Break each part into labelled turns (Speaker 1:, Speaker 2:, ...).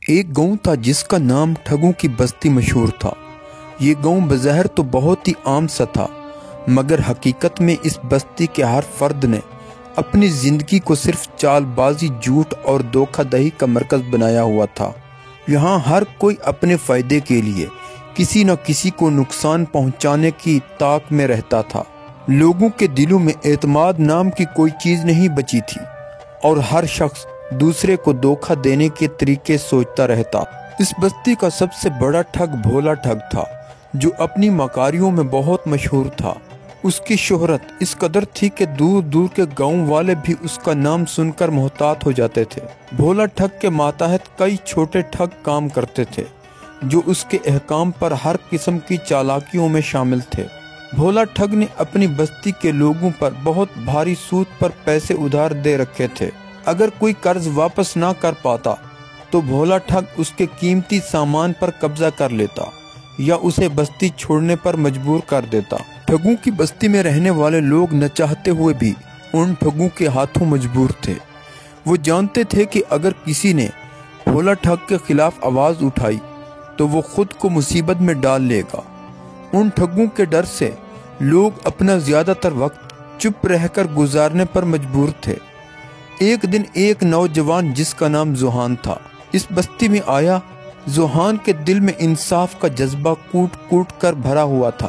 Speaker 1: ایک گاؤں تھا جس کا نام ٹھگوں کی بستی مشہور تھا۔ یہ گاؤں بظاہر تو بہت ہی عام سا تھا، مگر حقیقت میں اس بستی کے ہر فرد نے اپنی زندگی کو صرف چال بازی، جھوٹ اور دھوکہ دہی کا مرکز بنایا ہوا تھا۔ یہاں ہر کوئی اپنے فائدے کے لیے کسی نہ کسی کو نقصان پہنچانے کی طاق میں رہتا تھا۔ لوگوں کے دلوں میں اعتماد نام کی کوئی چیز نہیں بچی تھی اور ہر شخص دوسرے کو دھوکہ دینے کے طریقے سوچتا رہتا۔ اس بستی کا سب سے بڑا ٹھگ بھولا ٹھگ تھا، جو اپنی مکاریوں میں بہت مشہور تھا۔ اس کی شہرت اس قدر تھی کہ دور دور کے گاؤں والے بھی اس کا نام سن کر محتاط ہو جاتے تھے۔ بھولا ٹھگ کے ماتحت کئی چھوٹے ٹھگ کام کرتے تھے، جو اس کے احکام پر ہر قسم کی چالاکیوں میں شامل تھے۔ بھولا ٹھگ نے اپنی بستی کے لوگوں پر بہت بھاری سود پر پیسے ادھار دے رکھے تھے۔ اگر کوئی قرض واپس نہ کر پاتا تو بھولا ٹھگ اس کے قیمتی سامان پر قبضہ کر لیتا یا اسے بستی چھوڑنے پر مجبور کر دیتا۔ ٹھگوں کی بستی میں رہنے والے لوگ نہ چاہتے ہوئے بھی ان ٹھگوں کے ہاتھوں مجبور تھے۔ وہ جانتے تھے کہ اگر کسی نے بھولا ٹھگ کے خلاف آواز اٹھائی تو وہ خود کو مصیبت میں ڈال لے گا۔ ان ٹھگوں کے ڈر سے لوگ اپنا زیادہ تر وقت چپ رہ کر گزارنے پر مجبور تھے۔ ایک دن ایک نوجوان جس کا نام زوہان تھا اس بستی میں آیا۔ زوہان کے دل میں انصاف کا جذبہ کوٹ کوٹ کر بھرا ہوا تھا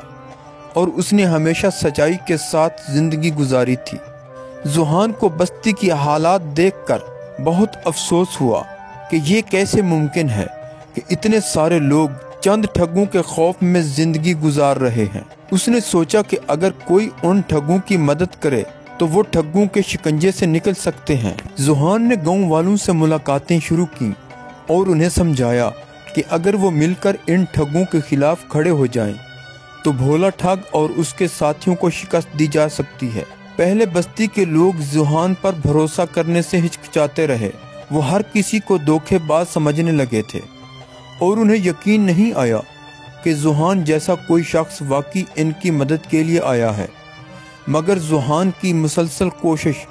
Speaker 1: اور اس نے ہمیشہ سچائی کے ساتھ زندگی گزاری تھی۔ زوہان کو بستی کی حالات دیکھ کر بہت افسوس ہوا کہ یہ کیسے ممکن ہے کہ اتنے سارے لوگ چند ٹھگوں کے خوف میں زندگی گزار رہے ہیں۔ اس نے سوچا کہ اگر کوئی ان ٹھگوں کی مدد کرے تو وہ ٹھگوں کے شکنجے سے نکل سکتے ہیں۔ زوہان نے گاؤں والوں سے ملاقاتیں شروع کی اور انہیں سمجھایا کہ اگر وہ مل کر ان ٹھگوں کے خلاف کھڑے ہو جائیں تو بھولا ٹھگ اور اس کے ساتھیوں کو شکست دی جا سکتی ہے۔ پہلے بستی کے لوگ زوہان پر بھروسہ کرنے سے ہچکچاتے رہے۔ وہ ہر کسی کو دھوکے باز سمجھنے لگے تھے اور انہیں یقین نہیں آیا کہ زوہان جیسا کوئی شخص واقعی ان کی مدد کے لیے آیا ہے۔ مگر زوہان کی مسلسل کوشش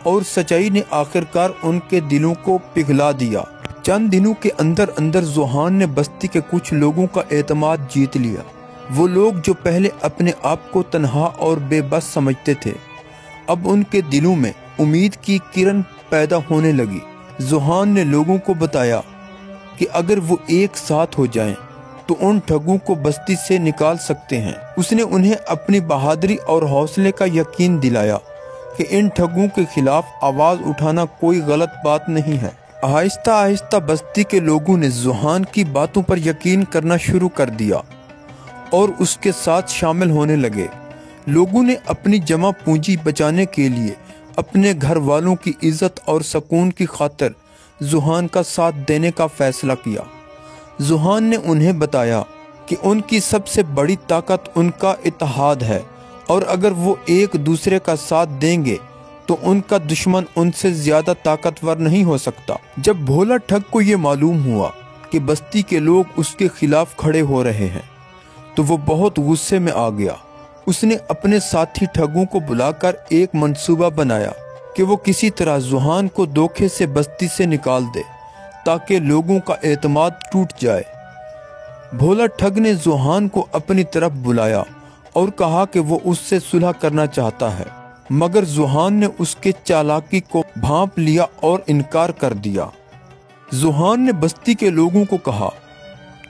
Speaker 1: اور سچائی نے آخرکار ان کے دلوں کو پگھلا دیا۔ چند دنوں کے اندر اندر زوہان نے بستی کے کچھ لوگوں کا اعتماد جیت لیا۔ وہ لوگ جو پہلے اپنے آپ کو تنہا اور بے بس سمجھتے تھے، اب ان کے دلوں میں امید کی کرن پیدا ہونے لگی۔ زوہان نے لوگوں کو بتایا کہ اگر وہ ایک ساتھ ہو جائیں تو ان ٹھگوں کو بستی سے نکال سکتے ہیں۔ اس نے انہیں اپنی بہادری اور حوصلے کا یقین دلایا کہ ان ٹھگوں کے خلاف آواز اٹھانا کوئی غلط بات نہیں ہے۔ آہستہ آہستہ بستی کے لوگوں نے زوہان کی باتوں پر یقین کرنا شروع کر دیا اور اس کے ساتھ شامل ہونے لگے۔ لوگوں نے اپنی جمع پونجی بچانے کے لیے اپنے گھر والوں کی عزت اور سکون کی خاطر زوہان کا ساتھ دینے کا فیصلہ کیا۔ زوہان نے انہیں بتایا کہ ان کی سب سے بڑی طاقت ان کا اتحاد ہے اور اگر وہ ایک دوسرے کا ساتھ دیں گے تو ان کا دشمن ان سے زیادہ طاقتور نہیں ہو سکتا۔ جب بھولا ٹھگ کو یہ معلوم ہوا کہ بستی کے لوگ اس کے خلاف کھڑے ہو رہے ہیں تو وہ بہت غصے میں آ گیا۔ اس نے اپنے ساتھی ٹھگوں کو بلا کر ایک منصوبہ بنایا کہ وہ کسی طرح زوہان کو دھوکے سے بستی سے نکال دے تاکہ لوگوں کا اعتماد ٹوٹ جائے۔ بھولا ٹھگ نے زوہان کو اپنی طرف بلایا اور کہا کہ وہ اس سے صلح کرنا چاہتا ہے، مگر زوہان نے اس کے چالاکی کو بھانپ لیا اور انکار کر دیا۔ زوہان نے بستی کے لوگوں کو کہا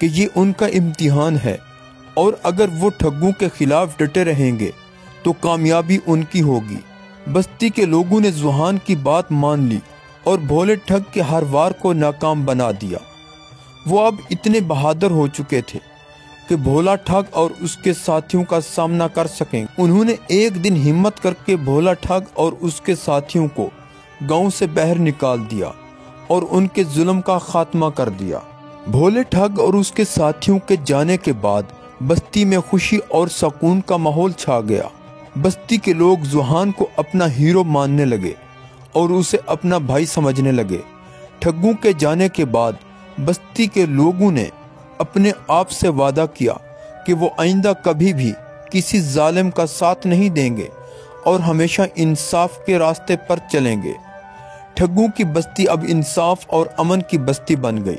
Speaker 1: کہ یہ ان کا امتحان ہے اور اگر وہ ٹھگوں کے خلاف ڈٹے رہیں گے تو کامیابی ان کی ہوگی۔ بستی کے لوگوں نے زوہان کی بات مان لی اور بھولے ٹھگ کے ہر وار کو ناکام بنا دیا۔ وہ اب اتنے بہادر ہو چکے تھے کہ بھولا ٹھگ اور اس کے ساتھیوں کا سامنا کر سکیں۔ انہوں نے ایک دن ہمت کر کے بھولا ٹھگ اور اس کے ساتھیوں کو گاؤں سے باہر نکال دیا اور ان کے ظلم کا خاتمہ کر دیا۔ بھولے ٹھگ اور اس کے ساتھیوں کے جانے کے بعد بستی میں خوشی اور سکون کا ماحول چھا گیا۔ بستی کے لوگ زوہان کو اپنا ہیرو ماننے لگے اور اسے اپنا بھائی سمجھنے لگے۔ ٹھگوں کے جانے کے بعد بستی کے لوگوں نے اپنے آپ سے وعدہ کیا کہ وہ آئندہ کبھی بھی کسی ظالم کا ساتھ نہیں دیں گے اور ہمیشہ انصاف کے راستے پر چلیں گے۔ ٹھگوں کی بستی اب انصاف اور امن کی بستی بن گئی۔